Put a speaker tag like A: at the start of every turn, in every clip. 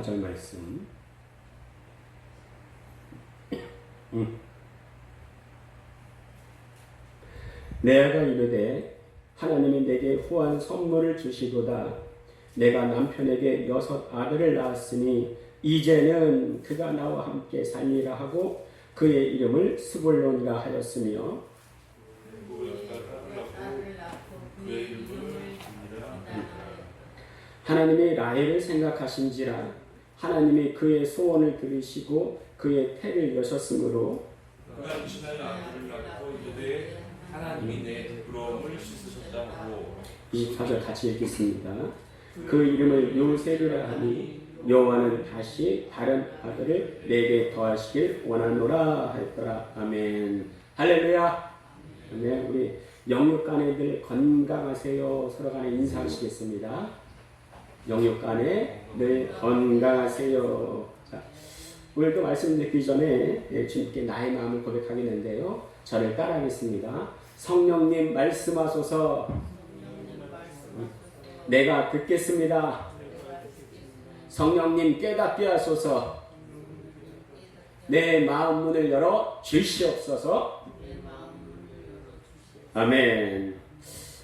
A: 4절 말씀. 내가 이르되 하나님이 내게 후한 선물을 주시도다. 내가 남편에게 6 아들을 낳았으니 이제는 그가 나와 함께 살리라 하고 그의 이름을 스불론이라 하였으며, 하나님이 라헬을 생각하신지라 하나님이 그의 소원을 들으시고 그의 태를 여셨으므로
B: 그가 임신하여 아들을 낳고 이르되 하나님이 내 부러움을 씻으셨다고.
A: 이 4절 같이 읽겠습니다. 그 이름을 요셉이라 하니 여호와는 다시 다른 아들을 내게 더하시길 원하노라 하였더라. 아멘. 할렐루야. 아멘. 우리 영육간에 늘 건강하세요. 서로 간에 인사하시겠습니다. 영육간에 늘 건강하세요. 자, 오늘도 말씀 듣기 전에 주님께 나의 마음을 고백하겠는데요. 저를 따라하겠습니다. 성령님 말씀하소서. 내가 듣겠습니다. 성령님 깨닫게 하소서. 내 마음 문을 열어 주시옵소서. 아멘.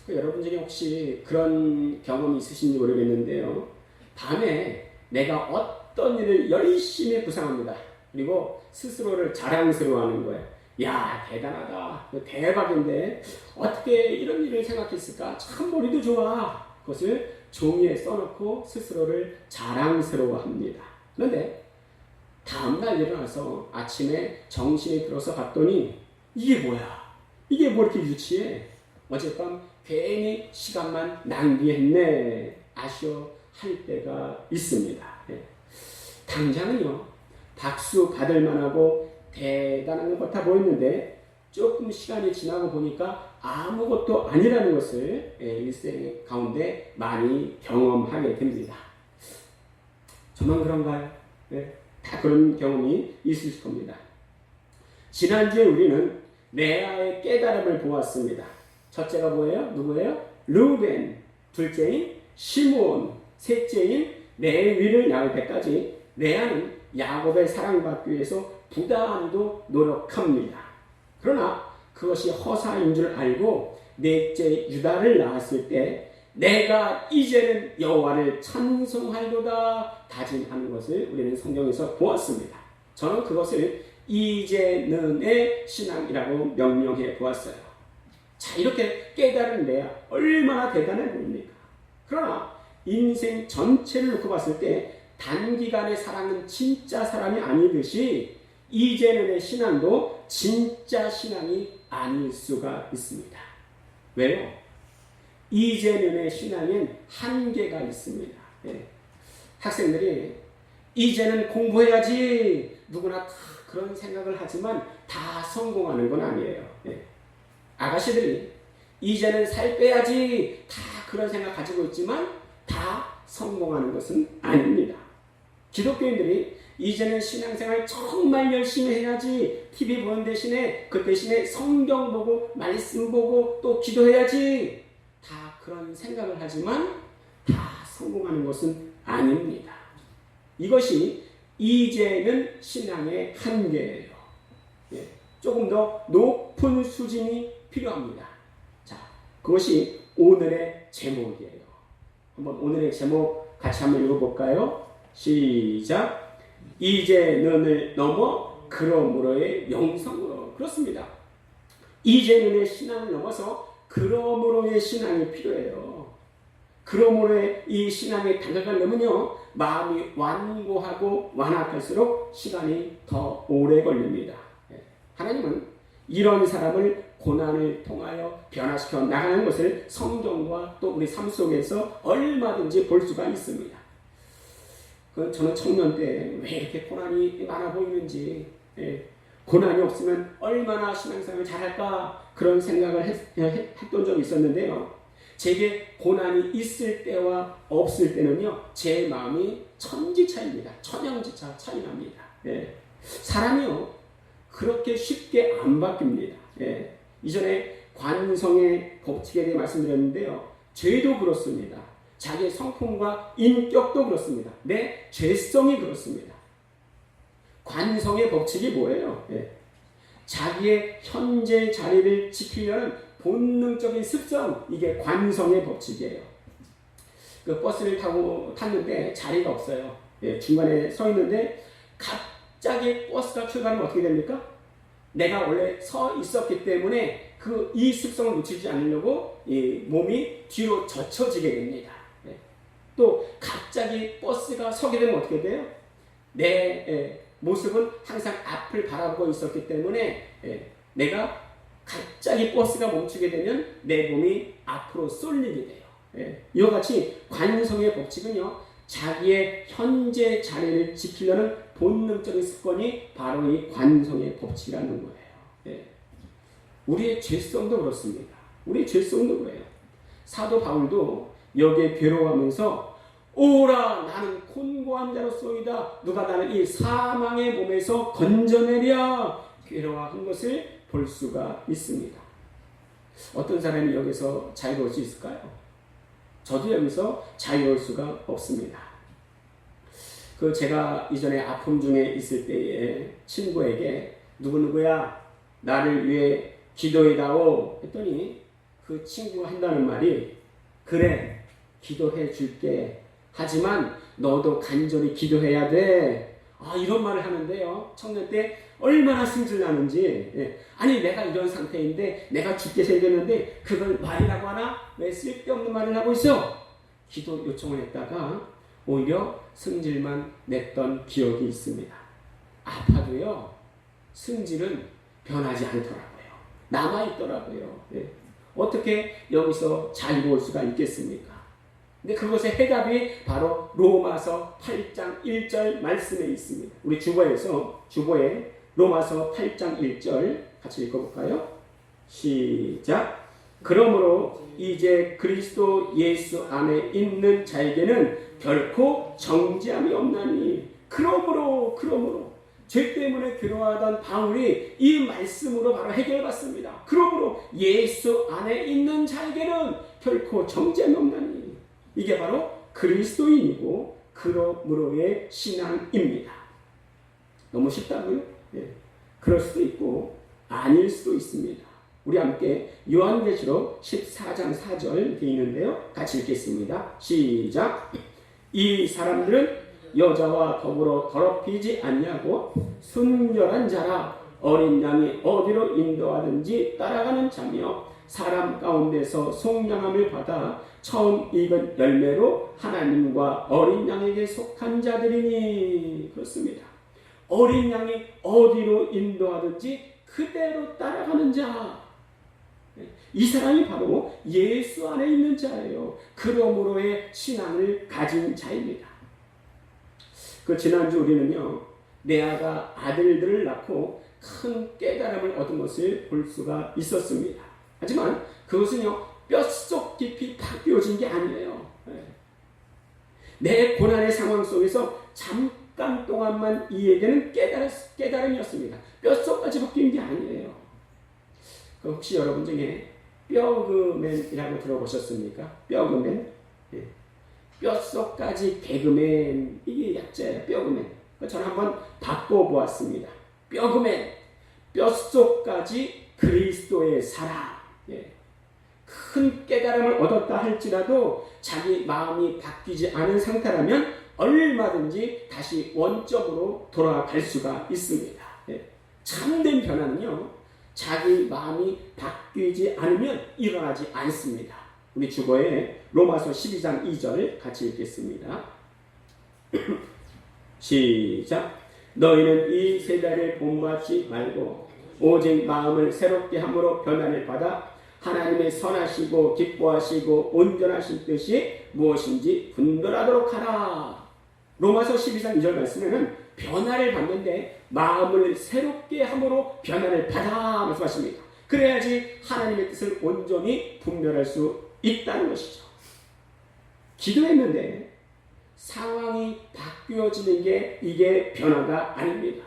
A: 여러분 중에 혹시 그런 경험이 있으신지 모르겠는데요. 밤에 내가 어떤 일을 열심히 구상합니다. 그리고 스스로를 자랑스러워하는 거예요. 야, 대단하다. 대박인데 어떻게 이런 일을 생각했을까? 참 머리도 좋아. 그것을 종이에 써놓고 스스로를 자랑스러워합니다. 그런데 다음날 일어나서 아침에 정신이 들어서 봤더니 이게 뭐야? 이게 뭐 이렇게 유치해? 어젯밤 괜히 시간만 낭비했네. 아쉬워할 때가 있습니다. 당장은요, 박수 받을 만하고 대단한 것 같아 보였는데 조금 시간이 지나고 보니까 아무것도 아니라는 것을 일생 가운데 많이 경험하게 됩니다. 저만 그런가요? 다 그런 경험이 있을 겁니다. 지난주에 우리는 레아의 깨달음을 보았습니다. 첫째가 뭐예요? 누구예요? 르우벤. 둘째인 시므온. 셋째인 레위를 낳을 때까지 레아는 야곱의 사랑받기 위해서 부단히도 노력합니다. 그러나 그것이 허사인 줄 알고 넷째 유다를 낳았을 때 내가 이제는 여호와를 찬송하리로다 다짐하는 것을 우리는 성경에서 보았습니다. 저는 그것을 이제는의 신앙이라고 명명해 보았어요. 자, 이렇게 깨달은 레아 얼마나 대단해 보입니까? 그러나 인생 전체를 놓고 봤을 때 단기간의 사랑은 진짜 사랑이 아니듯이 이제는의 신앙도 진짜 신앙이 아닐 수가 있습니다. 왜요? 이제는의 신앙엔 한계가 있습니다. 학생들이 이제는 공부해야지 누구나 다 그런 생각을 하지만 다 성공하는 건 아니에요. 아가씨들이 이제는 살 빼야지 다 그런 생각 가지고 있지만 다 성공하는 것은 아닙니다. 기독교인들이 이제는 신앙생활 정말 열심히 해야지 TV 보는 대신에 그 대신에 성경 보고 말씀 보고 또 기도해야지 다 그런 생각을 하지만 다 성공하는 것은 아닙니다. 이것이 이제는 신앙의 한계예요. 조금 더 높은 수준이 필요합니다. 자, 그것이 오늘의 제목이에요. 한번 오늘의 제목 같이 한번 읽어볼까요? 시작. 이제는을 넘어 그러므로의 영성으로. 그렇습니다. 이제는의 신앙을 넘어서 그러므로의 신앙이 필요해요. 그러므로의 이 신앙에 다가가려면요, 마음이 완고하고 완악할수록 시간이 더 오래 걸립니다. 하나님은 이런 사람을 고난을 통하여 변화시켜 나가는 것을 성경과 또 우리 삶 속에서 얼마든지 볼 수가 있습니다. 저는 청년 때 왜 이렇게 고난이 많아 보이는지, 고난이 없으면 얼마나 신앙생활을 잘할까 그런 생각을 했던 적이 있었는데요. 제게 고난이 있을 때와 없을 때는요, 제 마음이 천지차입니다. 천형지차 차이 납니다. 사람이요, 그렇게 쉽게 안 바뀝니다. 이전에 관성의 법칙에 대해 말씀드렸는데요, 죄도 그렇습니다. 자기의 성품과 인격도 그렇습니다. 내 죄성이 그렇습니다. 관성의 법칙이 뭐예요? 자기의 현재 자리를 지키려는 본능적인 습성, 이게 관성의 법칙이에요. 그 버스를 탔는데 자리가 없어요. 중간에 서 있는데 갑자기 버스가 출발하면 어떻게 됩니까? 내가 원래 서 있었기 때문에 이 습성을 놓치지 않으려고 이 몸이 뒤로 젖혀지게 됩니다. 또 갑자기 버스가 서게 되면 어떻게 돼요? 내 모습은 항상 앞을 바라보고 있었기 때문에 내가 갑자기 버스가 멈추게 되면 내 몸이 앞으로 쏠리게 돼요. 이와 같이 관성의 법칙은요, 자기의 현재 자리를 지키려는 본능적인 습관이 바로 이 관성의 법칙이라는 거예요. 우리의 죄성도 그렇습니다. 우리의 죄성도 그래요. 사도 바울도 여기에 괴로워하면서 오라 나는 곤고한 자로소이다. 누가 나를 이 사망의 몸에서 건져내랴 괴로워한 것을 볼 수가 있습니다. 어떤 사람이 여기서 자유로울 수 있을까요? 저도 여기서 자유로울 수가 없습니다. 제가 이전에 아픔 중에 있을 때에 친구에게 누구누구야 나를 위해 기도해다오 했더니 그 친구가 한다는 말이 그래 기도해 줄게 하지만 너도 간절히 기도해야 돼. 이런 말을 하는데요. 청년 때 얼마나 승질나는지. 아니 내가 이런 상태인데 내가 죽게 생겼는데 그걸 말이라고 하나? 왜 쓸데없는 말을 하고 있어? 기도 요청을 했다가 오히려 승질만 냈던 기억이 있습니다. 아파도요 승질은 변하지 않더라고요. 남아있더라고요. 어떻게 여기서 자유로울 수가 있겠습니까? 근데 그것의 해답이 바로 로마서 8장 1절 말씀에 있습니다. 우리 주보에 로마서 8장 1절 같이 읽어볼까요? 시작. 그러므로 이제 그리스도 예수 안에 있는 자에게는 결코 정죄함이 없나니 그러므로 죄 때문에 괴로워하던 바울이 이 말씀으로 바로 해결받습니다. 그러므로 예수 안에 있는 자에게는 결코 정죄함이 없나니 이게 바로 그리스도인이고 그러므로의 신앙입니다. 너무 쉽다고요? 그럴 수도 있고 아닐 수도 있습니다. 우리 함께 요한계시록 14장 4절 되어 있는데요. 같이 읽겠습니다. 시작. 이 사람들은 여자와 더불어 더럽히지 않냐고 순결한 자라 어린 양이 어디로 인도하든지 따라가는 자며 사람 가운데서 속량함을 받아 처음 익은 열매로 하나님과 어린 양에게 속한 자들이니 그렇습니다. 어린 양이 어디로 인도하든지 그대로 따라가는 자. 이 사람이 바로 예수 안에 있는 자예요. 그러므로의 신앙을 가진 자입니다. 지난주 우리는요, 레아가 아들들을 낳고 큰 깨달음을 얻은 것을 볼 수가 있었습니다. 하지만 그것은요, 뼛속 깊이 바뀌어진 게 아니에요. 내 고난의 상황 속에서 잠깐 동안만 이에게는 깨달음이었습니다. 뼛속까지 바뀐 게 아니에요. 혹시 여러분 중에 뼈그맨이라고 들어보셨습니까? 뼈그맨? 뼛속까지 개그맨, 이게 약자예요. 뼈그맨. 저는 한번 바꿔보았습니다. 뼈그맨, 뼛속까지 그리스도의 사랑. 큰 깨달음을 얻었다 할지라도 자기 마음이 바뀌지 않은 상태라면 얼마든지 다시 원점으로 돌아갈 수가 있습니다. 참된 변화는요, 자기 마음이 바뀌지 않으면 일어나지 않습니다. 우리 주보에 로마서 12장 2절 같이 읽겠습니다. 시작. 너희는 이 세대를 본받지 말고 오직 마음을 새롭게 함으로 변화를 받아 하나님의 선하시고 기뻐하시고 온전하신 뜻이 무엇인지 분별하도록 하라. 로마서 12장 2절 말씀에는 변화를 받는데 마음을 새롭게 함으로 변화를 받아 말씀하십니다. 그래야지 하나님의 뜻을 온전히 분별할 수 있다는 것이죠. 기도했는데 상황이 바뀌어지는 게 이게 변화가 아닙니다.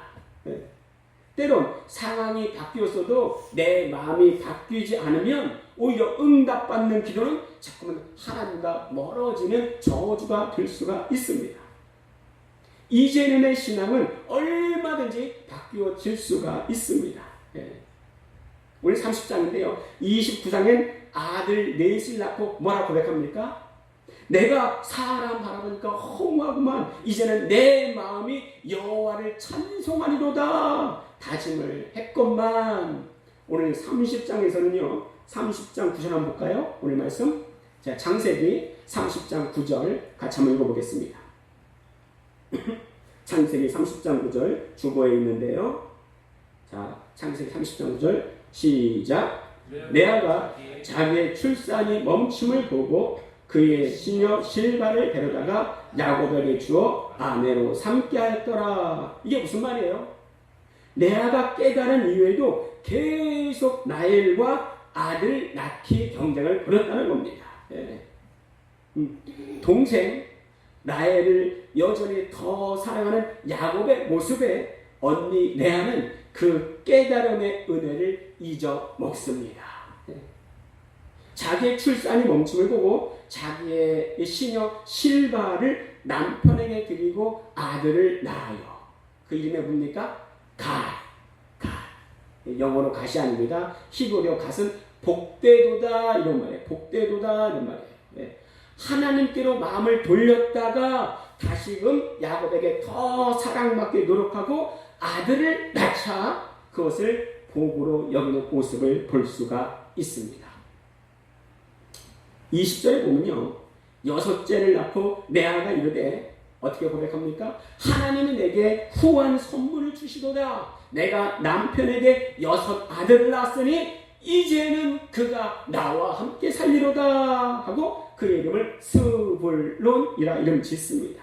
A: 때론 상황이 바뀌었어도 내 마음이 바뀌지 않으면 오히려 응답받는 기도는 자꾸만 하나님과 멀어지는 저주가 될 수가 있습니다. 이제는의 신앙은 얼마든지 바뀌어질 수가 있습니다. 오늘 30장인데요. 29장엔 아들 넷을 낳고 뭐라고 고백합니까? 내가 사람 바라보니까 허무하구만. 이제는 내 마음이 여호와를 찬송하리로다 다짐을 했건만. 오늘 30장에서는요. 30장 9절 한번 볼까요? 오늘 말씀. 자, 창세기 30장 9절 같이 한번 읽어보겠습니다. 창세기 30장 9절 주보에 있는데요. 자, 창세기 30장 9절 시작. 레아가 자기의 출산이 멈춤을 보고 그의 시녀 실바를 데려다가 야곱에게 주어 아내로 삼게 하였더라. 이게 무슨 말이에요? 레아가 깨달은 이후에도 계속 라헬과 아들 낳기 경쟁을 벌였다는 겁니다. 동생 라헬을 여전히 더 사랑하는 야곱의 모습에 언니 레아는 그 깨달음의 은혜를 잊어먹습니다. 자기의 출산이 멈춤을 보고 자기의 시녀 실바를 남편에게 드리고 아들을 낳아요. 그 이름이 뭡니까? 갓. 영어로 갓이 아닙니다. 히브리어 갓은 복되도다 이런 말이에요. 복되도다 이런 말이에요. 하나님께로 마음을 돌렸다가 다시금 야곱에게 더 사랑받게 노력하고 아들을 낳자 그것을 복으로 여기는 모습을 볼 수가 있습니다. 20절에 보면요. 여섯째를 낳고 레아가 이르되 어떻게 고백합니까? 하나님이 내게 후한 선물을 주시도다. 내가 남편에게 6 아들을 낳았으니 이제는 그가 나와 함께 살리로다 하고 그의 이름을 스불론이라 이름 짓습니다.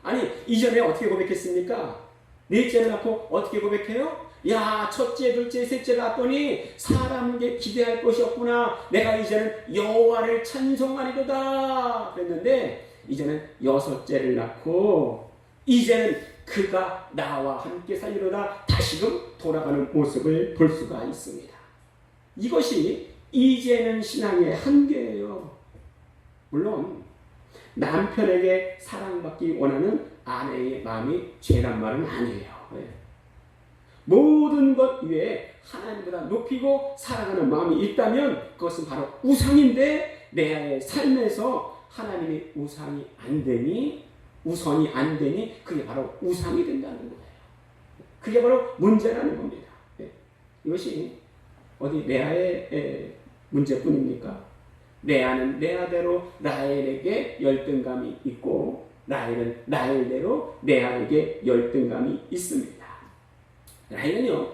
A: 아니 이전에 어떻게 고백했습니까? 넷째를 낳고 어떻게 고백해요? 야, 첫째, 둘째, 셋째 낳았더니 사람에게 기대할 것이 없구나. 내가 이제는 여호와를 찬송하리로다 그랬는데 이제는 6째를 낳고 이제는 그가 나와 함께 살리로다 다시금 돌아가는 모습을 볼 수가 있습니다. 이것이 이제는 신앙의 한계예요. 물론 남편에게 사랑받기 원하는 아내의 마음이 죄란 말은 아니에요. 모든 것 위에 하나님보다 높이고 사랑하는 마음이 있다면 그것은 바로 우상인데 레아의 삶에서 하나님이 우선이 안 되니 그게 바로 우상이 된다는 거예요. 그게 바로 문제라는 겁니다. 이것이 어디 레아의 문제뿐입니까? 레아는 레아대로 라헬에게 열등감이 있고 라헬은 라헬대로 레아에게 열등감이 있습니다. 라헬은요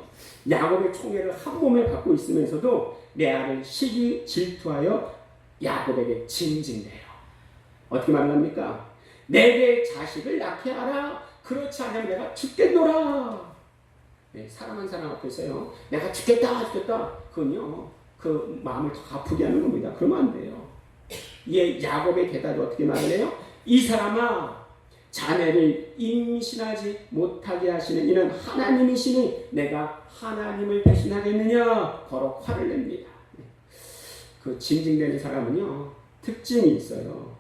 A: 야곱의 총애를 한 몸에 받고 있으면서도 레아를 시기 질투하여 야곱에게 징징대요. 어떻게 말합니까? 내게 자식을 낳게 하라. 그렇지 않으면 내가 죽겠노라. 사랑하는 사람 앞에서요 내가 죽겠다 그건요 그 마음을 더 아프게 하는 겁니다. 그러면 안 돼요. 이에 야곱의 대답이 어떻게 말해요? 이 사람아 자네를 임신하지 못하게 하시는 이는 하나님이시니 내가 하나님을 대신하겠느냐 버럭 화를 냅니다. 그 징징대는 사람은요 특징이 있어요.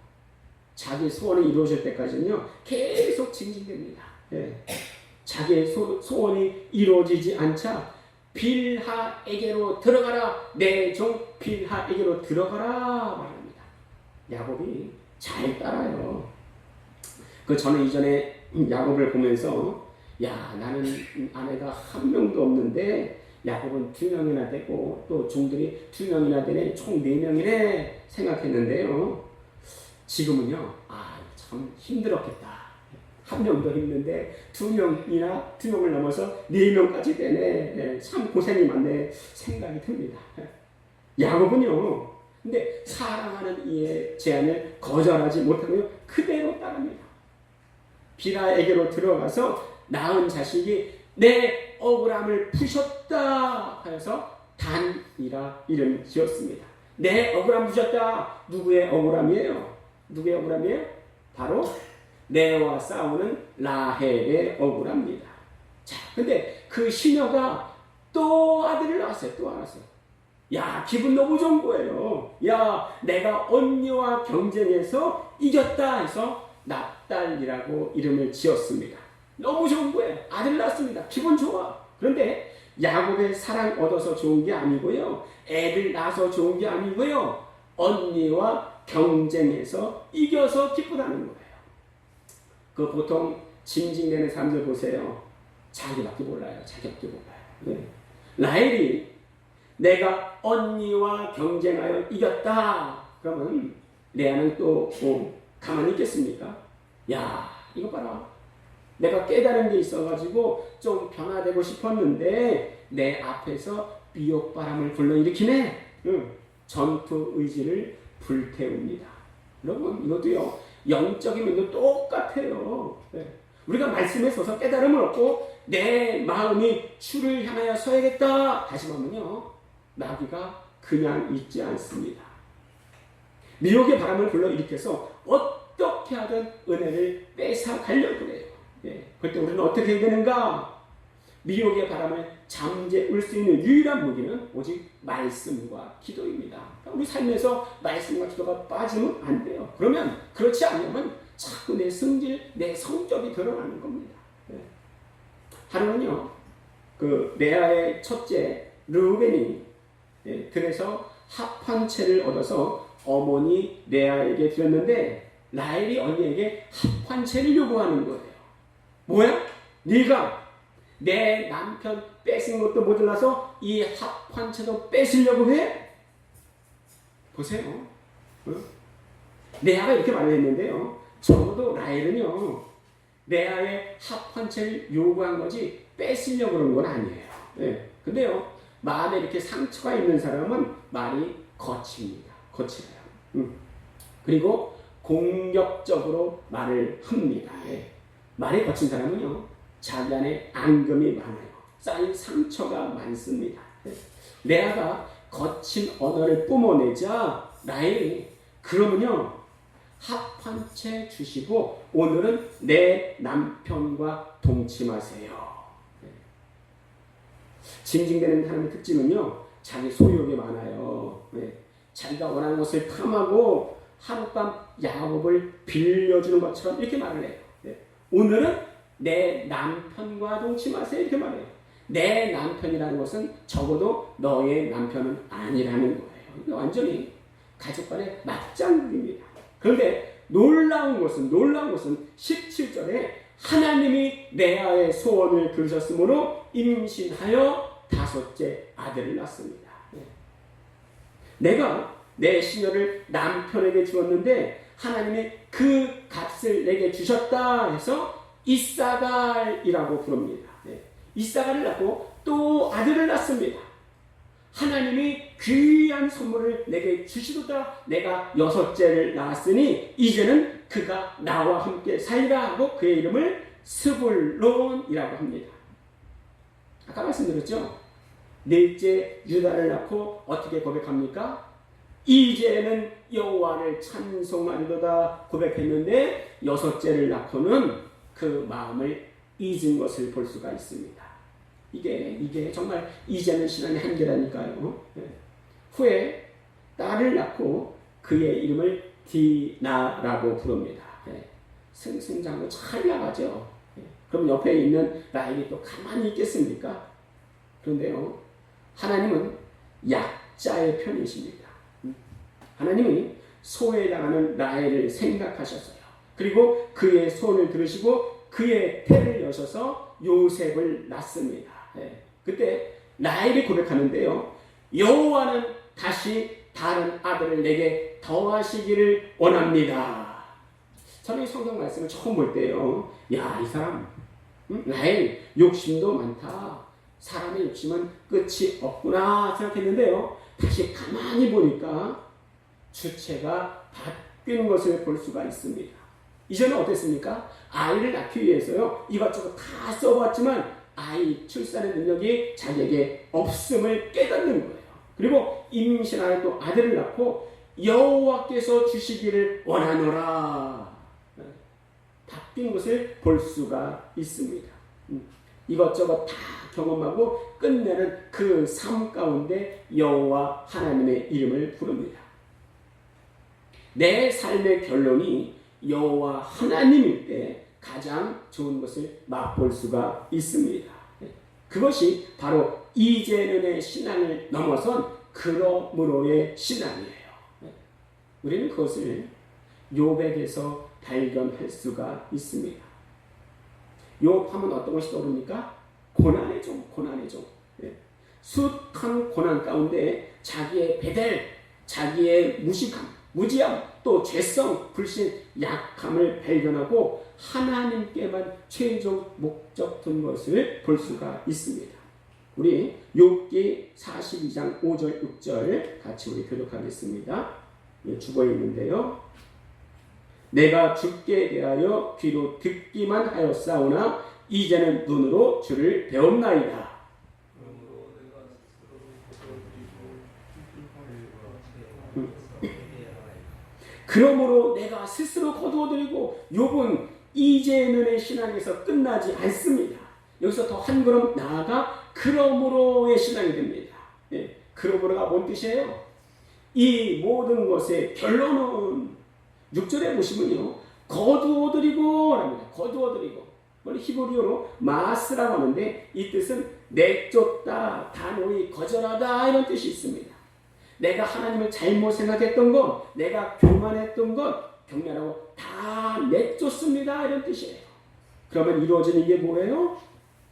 A: 자기 소원이 이루어질 때까지는요 계속 징징댑니다. 자기의 소원이 이루어지지 않자 빌하에게로 들어가라. 내 종 빌하에게로 들어가라 말합니다. 야곱이 잘 따라요. 저는 이전에 야곱을 보면서 야 나는 아내가 한 명도 없는데 야곱은 2명이나 되고 또 종들이 2명이나 되네 총 4명이네 생각했는데요. 지금은요 참 힘들었겠다. 1명도 힘든데 2명을 넘어서 4명까지 되네. 참 고생이 많네 생각이 듭니다. 야곱은요 근데 사랑하는 이의 제안을 거절하지 못하고요 그대로 따릅니다. 빌하에게로 들어가서 낳은 자식이 내 억울함을 푸셨다 하여서 단이라 이름 지었습니다. 내 억울함 푸셨다. 누구의 억울함이에요? 바로 레아와 싸우는 라헬의 억울함입니다. 자, 근데 그 시녀가 또 아들을 낳았어요. 또 낳았어요. 야, 기분 너무 좋은 거예요. 야, 내가 언니와 경쟁해서 이겼다 해서 납달이라고 이름을 지었습니다. 너무 좋은 거예요. 아들 낳았습니다. 기분 좋아. 그런데 야곱의 사랑 얻어서 좋은 게 아니고요. 애들 낳아서 좋은 게 아니고요. 언니와 경쟁해서 이겨서 기쁘다는 거예요. 그 보통 징징대는 사람들 보세요. 자기밖에 몰라요. 자기밖에 몰라요. 네. 라헬이 내가 언니와 경쟁하여 이겼다. 그러면 레아는 또 가만히 있겠습니까? 야, 이거 봐라. 내가 깨달은 게 있어가지고 좀 변화되고 싶었는데 내 앞에서 비옥바람을 불러일으키네. 전투 의지를 불태웁니다. 여러분, 이것도요, 영적인 면도 똑같아요. 네. 우리가 말씀에 서서 깨달음을 얻고 내 마음이 주를 향하여 서야겠다 다시 말하면요, 마귀가 그냥 있지 않습니다. 미혹의 바람을 불러일으켜서 어떻게 하든 은혜를 뺏어가려고 그래요. 예. 그때 우리는 어떻게 해야 되는가? 미혹의 바람을 잠재울 수 있는 유일한 무기는 오직 말씀과 기도입니다. 우리 삶에서 말씀과 기도가 빠지면 안 돼요. 그러면 그렇지 않으면 자꾸 내 성질, 내 성격이 드러나는 겁니다. 예. 하루는요, 그 레아의 첫째 르우벤이 들에서 합한 채를 얻어서 어머니 레아에게 드렸는데 라헬이 언니에게 합한 채를 요구하는 거예요. 뭐야? 네가 내 남편 뺏은 것도 모자라서 이 합한 채도 뺏으려고 해? 보세요. 레아가 이렇게 말을 했는데요. 적어도 라헬은요, 레아의 합한 채를 요구한 거지 뺏으려고 그런 건 아니에요. 네. 근데요, 마음에 이렇게 상처가 있는 사람은 말이 거칩니다. 거칠어요. 그리고 공격적으로 말을 합니다. 네. 말이 거친 사람은요, 자기 안에 앙금이 많아요. 쌓인 상처가 많습니다. 네. 레아가 거친 언어를 뿜어내자 라헬이 그러면요, 합한 채 주시고 오늘은 내 남편과 동침하세요. 징징대는 사람의 특징은요, 자기 소유욕이 많아요. 네. 자기가 원하는 것을 탐하고 하룻밤 야곱을 빌려주는 것처럼 이렇게 말을 해요. 네. 오늘은 내 남편과 동침하세요. 이렇게 말해요. 내 남편이라는 것은 적어도 너의 남편은 아니라는 거예요. 이게 완전히 가족 간의 맞장구입니다. 그런데 놀라운 것은 17절에 하나님이 레아의 소원을 들으셨으므로 임신하여 5째 아들을 낳습니다. 내가 내 시녀를 남편에게 주었는데 하나님이 그 값을 내게 주셨다 해서 이사갈이라고 부릅니다. 이사갈을 낳고 또 아들을 낳습니다. 하나님이 귀한 선물을 내게 주시도다. 내가 6째를 낳았으니 이제는 그가 나와 함께 살리라 하고 그의 이름을 스불론이라고 합니다. 아까 말씀드렸죠? 넷째 유다를 낳고 어떻게 고백합니까? 이제는 여호와를 찬송하리로다 고백했는데 6째를 낳고는 그 마음을 잊은 것을 볼 수가 있습니다. 이게 정말 이제는 신앙의 한계라니까요. 후에 딸을 낳고 그의 이름을 디나라고 부릅니다. 승승장구 잘 나가죠. 그럼 옆에 있는 라헬이 또 가만히 있겠습니까? 그런데요, 하나님은 약자의 편이십니다. 하나님이 소외당하는 라헬을 생각하셨어요. 그리고 그의 소원을 들으시고 그의 태를 여셔서 요셉을 낳습니다. 그때 라헬이 고백하는데요, 여호와는 다시 다른 아들을 내게 더하시기를 원합니다. 저는 이 성경 말씀을 처음 볼 때요, 야, 이 사람 라헬 욕심도 많다. 사람의 욕심은 끝이 없구나 생각했는데요, 다시 가만히 보니까 주체가 바뀐 것을 볼 수가 있습니다. 이전에 어땠습니까? 아이를 낳기 위해서요, 이것저것 다 써봤지만 아이 출산의 능력이 자기에게 없음을 깨닫는 거예요. 그리고 임신하여 또 아들을 낳고 여호와께서 주시기를 원하노라. 바뀐 것을 볼 수가 있습니다. 이것저것 다 경험하고 끝내는 그 삶 가운데 여호와 하나님의 이름을 부릅니다. 내 삶의 결론이 여호와 하나님일 때 가장 좋은 것을 맛볼 수가 있습니다. 그것이 바로 이제는의 신앙을 넘어선 그러므로의 신앙이에요. 우리는 그것을 욥에게서 발견할 수가 있습니다. 욥하면 어떤 것이 떠오릅니까? 고난의 종, 고난의 종. 숱한 고난 가운데 자기의 배달, 자기의 무식함, 무지함, 또 죄성, 불신, 약함을 발견하고 하나님께만 최종 목적 둔 것을 볼 수가 있습니다. 우리 욥기 42장 5절 6절 같이 우리 교독하겠습니다. 주보에 있는데요. 내가 주께 대하여 귀로 듣기만 하였사오나 이제는 눈으로 주를 배웠나이다. 그러므로 내가 스스로 거두어드리고 욥은 이제는의 신앙에서 끝나지 않습니다. 여기서 더 한 걸음 나아가 그러므로의 신앙이 됩니다. 그러므로가 뭔 뜻이에요? 이 모든 것의 결론은 6절에 보시면요. 거두어드리고 합니다. 거두어드리고. 원래 히브리어로 마스라고 하는데 이 뜻은 내쫓다, 단호히 거절하다 이런 뜻이 있습니다. 내가 하나님을 잘못 생각했던 것, 내가 교만했던 것, 경멸하고 다 내쫓습니다 이런 뜻이에요. 그러면 이루어지는 게 뭐예요?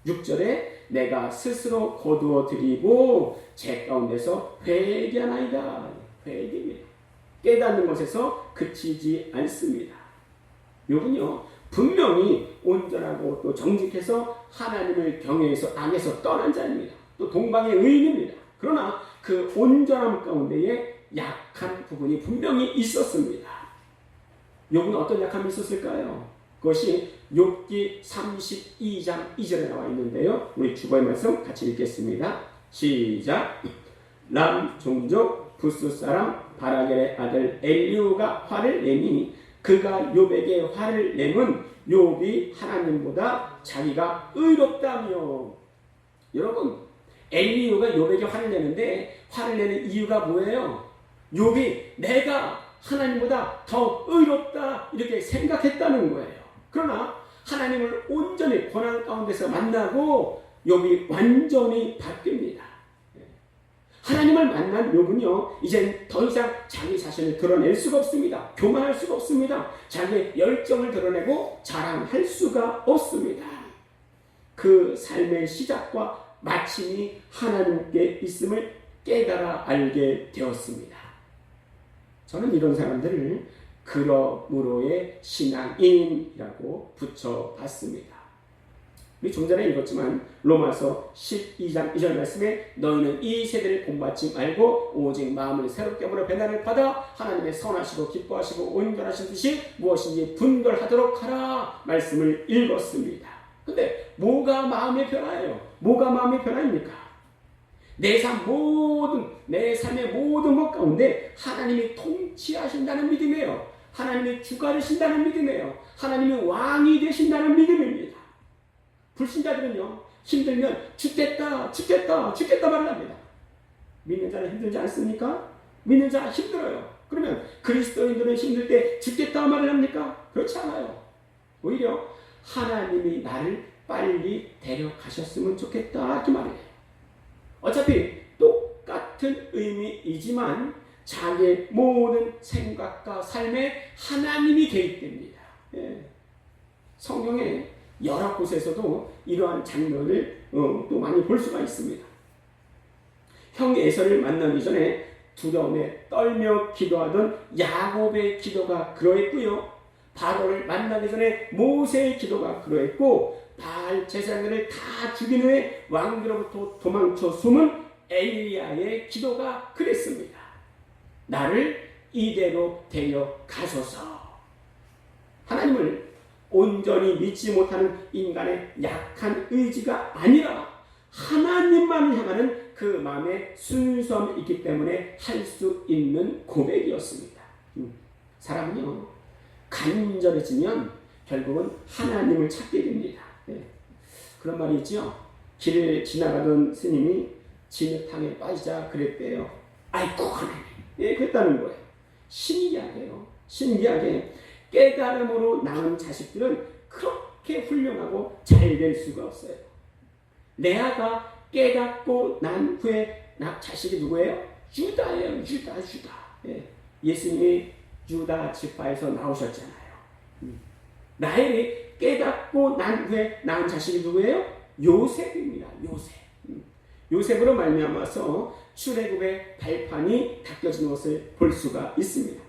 A: 6절에 내가 스스로 거두어드리고 제 가운데서 회개하나이다. 회개입니다. 깨닫는 것에서 그치지 않습니다. 욥은요 분명히 온전하고 또 정직해서 하나님을 경외해서 악에서 떠난 자입니다. 또 동방의 의인입니다. 그러나 그 온전함 가운데에 약한 부분이 분명히 있었습니다. 욥은 어떤 약함이 있었을까요? 그것이 욥기 32장 2절에 나와 있는데요. 우리 주보의 말씀 같이 읽겠습니다. 시작. 람 종족 부스 사람 바라겔의 아들 엘리후가 화를 내니 그가 욥에게 화를 내면 욥이 하나님보다 자기가 의롭다며. 여러분 엘리후가 욥에게 화를 내는데 화를 내는 이유가 뭐예요? 욥이 내가 하나님보다 더 의롭다 이렇게 생각했다는 거예요. 그러나 하나님을 온전히 고난 가운데서 만나고 욥이 완전히 바뀝니다. 하나님을 만난 욥은요 이젠 더 이상 자기 자신을 드러낼 수가 없습니다. 교만할 수가 없습니다. 자기의 열정을 드러내고 자랑할 수가 없습니다. 그 삶의 시작과 마침이 하나님께 있음을 깨달아 알게 되었습니다. 저는 이런 사람들을 그러므로의 신앙인이라고 붙여봤습니다. 우리 좀 전에 읽었지만 로마서 12장 2절 말씀에 너희는 이 세대를 본받지 말고 오직 마음을 새롭게 하므로 변화를 받아 하나님의 선하시고 기뻐하시고 온전하신 뜻이 무엇인지 분별하도록 하라 말씀을 읽었습니다. 근데 뭐가 마음의 변화예요? 뭐가 마음의 변화입니까? 내 삶의 모든 것 가운데 하나님이 통치하신다는 믿음이에요. 하나님이 주가 되신다는 믿음이에요. 하나님이 왕이 되신다는 믿음입니다. 불신자들은요 힘들면 죽겠다 말을 합니다. 믿는 자는 힘들지 않습니까? 믿는 자 힘들어요. 그러면 그리스도인들은 힘들 때 죽겠다 말을 합니까? 그렇지 않아요. 오히려 하나님이 나를 빨리 데려가셨으면 좋겠다 이렇게 말해요. 어차피 똑같은 의미이지만 자기의 모든 생각과 삶에 하나님이 개입됩니다. 성경에 여러 곳에서도 이러한 장면을 또 많이 볼 수가 있습니다. 형 에서를 만나기 전에 두려움에 떨며 기도하던 야곱의 기도가 그러했고요. 바로를 만나기 전에 모세의 기도가 그러했고 바알 제사장들을 다 죽인 후에 왕비로부터 도망쳐 숨은 엘리야의 기도가 그랬습니다. 나를 이대로 데려가소서. 하나님을 온전히 믿지 못하는 인간의 약한 의지가 아니라 하나님만을 향하는 그 마음의 순수함이 있기 때문에 할 수 있는 고백이었습니다. 사람은요 간절해지면 결국은 하나님을 찾게 됩니다. 그런 말이 있죠. 길을 지나가던 스님이 진흙탕에 빠지자 그랬대요. 아이고 하나님. 예, 그랬다는 거예요. 신기하게요. 신기하게 깨달음으로 낳은 자식들은 그렇게 훌륭하고 잘 될 수가 없어요. 레아가 깨닫고 난 후에 자식이 누구예요? 유다예요. 유다. 예. 예수님이 유다 지파에서 나오셨잖아요. 라헬이 깨닫고 난 후에 낳은 자식이 누구예요? 요셉입니다. 요셉. 요셉으로 말미암아서 출애굽의 발판이 닦여진 것을 볼 수가 있습니다.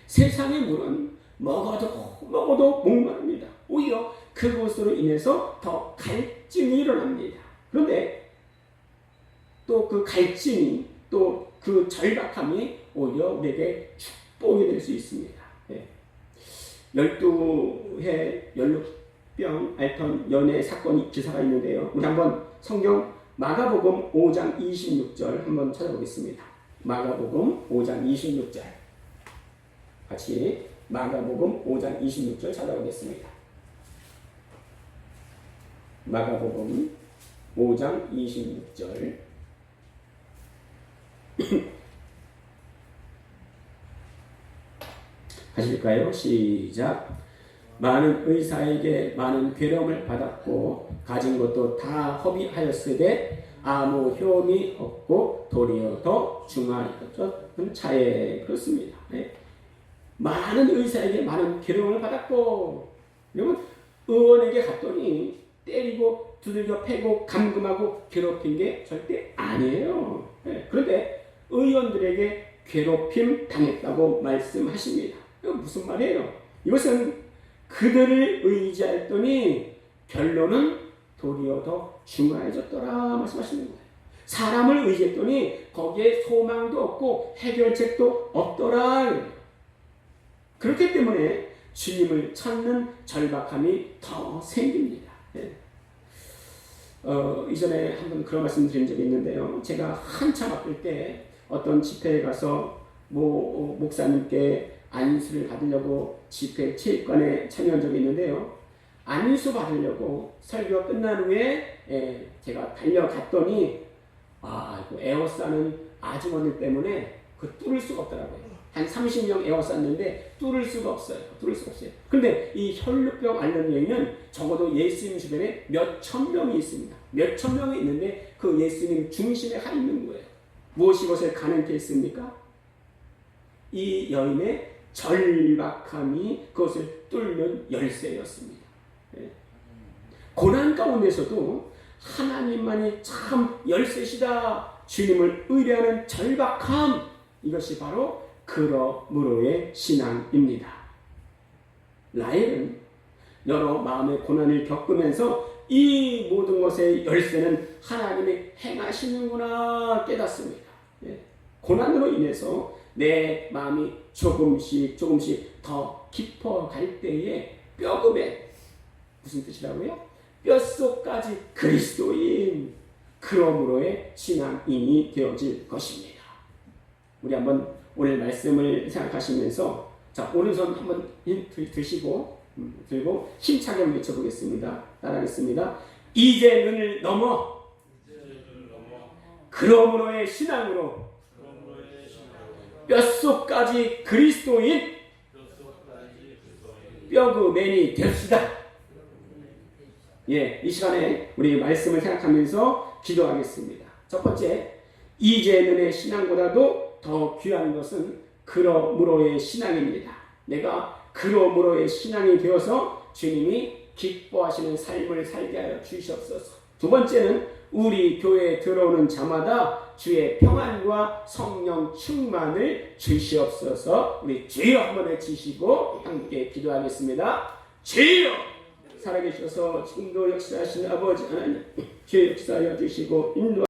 A: 세상의 물은 먹어도 목마릅니다. 오히려 그것으로 인해서 더 갈증이 일어납니다. 그런데 또 그 갈증이 또 그 절박함이 오히려 우리에게 축복이 될 수 있습니다. 12해 연루병 앓던 연애 사건 기사가 있는데요. 우리 한번 성경 마가복음 5장 26절 한번 찾아보겠습니다. 마가복음 5장 26절 같이 마가복음 5장 26절 찾아보겠습니다. 마가복음 5장 26절 하실까요? 시작. 많은 의사에게 많은 괴로움을 받았고 가진 것도 다 허비하였으되 아무 효험이 없고 도리어 더 중하였던 차에 그렇습니다. 네. 많은 의사에게 많은 괴로움을 받았고 여러분 의원에게 갔더니 때리고 두들겨 패고 감금하고 괴롭힌 게 절대 아니에요. 네. 그런데 의원들에게 괴롭힘 당했다고 말씀하십니다. 이거 무슨 말이에요? 이것은 그들을 의지했더니 결론은 도리어 더 중하해졌더라 말씀하시는 거예요. 사람을 의지했더니 거기에 소망도 없고 해결책도 없더라. 그렇기 때문에 주님을 찾는 절박함이 더 생깁니다. 네. 이전에 한번 그런 말씀 드린 적이 있는데요. 제가 한참 바쁠 때 어떤 집회에 가서 목사님께 안수를 받으려고 집회 체육관에 참여한 적이 있는데요. 안수 받으려고 설교가 끝난 후에 제가 달려갔더니 에워싸는 아주머니 때문에 그 뚫을 수가 없더라고요. 한 30명 에워쌌는데 뚫을 수가 없어요. 그런데 이 혈루병 앓는 여인은 적어도 예수님 주변에 몇천 명이 있습니다. 몇천 명이 있는데 그 예수님 중심에 가 있는 거예요. 무엇이 이것을 가능케 했습니까? 이 여인의 절박함이 그것을 뚫는 열쇠였습니다. 고난 가운데서도 하나님만이 참 열쇠시다. 주님을 의뢰하는 절박함, 이것이 바로 그러므로의 신앙입니다. 라헬은 여러 마음의 고난을 겪으면서 이 모든 것의 열쇠는 하나님이 행하시는구나 깨닫습니다. 고난으로 인해서 내 마음이 조금씩 더 깊어갈 때에 뼈금에 무슨 뜻이라고요? 뼛속까지 그리스도인 그러므로의 신앙인이 되어질 것입니다. 우리 한번 오늘 말씀을 생각하시면서 자 오른손 한번 드시고 들고 힘차게 외쳐보겠습니다. 따라하겠습니다. 이제 눈을 넘어 그러므로의 신앙으로 뼛속까지 그리스도인 뼈그맨이 됩시다. 이 시간에 우리 말씀을 생각하면서 기도하겠습니다. 첫 번째, 이제는의 신앙보다도 더 귀한 것은 그러므로의 신앙입니다. 내가 그러므로의 신앙이 되어서 주님이 기뻐하시는 삶을 살게 하여 주시옵소서. 두 번째는 우리 교회에 들어오는 자마다 주의 평안과 성령 충만을 주시옵소서. 우리 주여 한번 외치시고 함께 기도하겠습니다. 주여 살아계셔서 지금도 역사하시는 아버지 하나님, 주의 역사하여 주시고 인도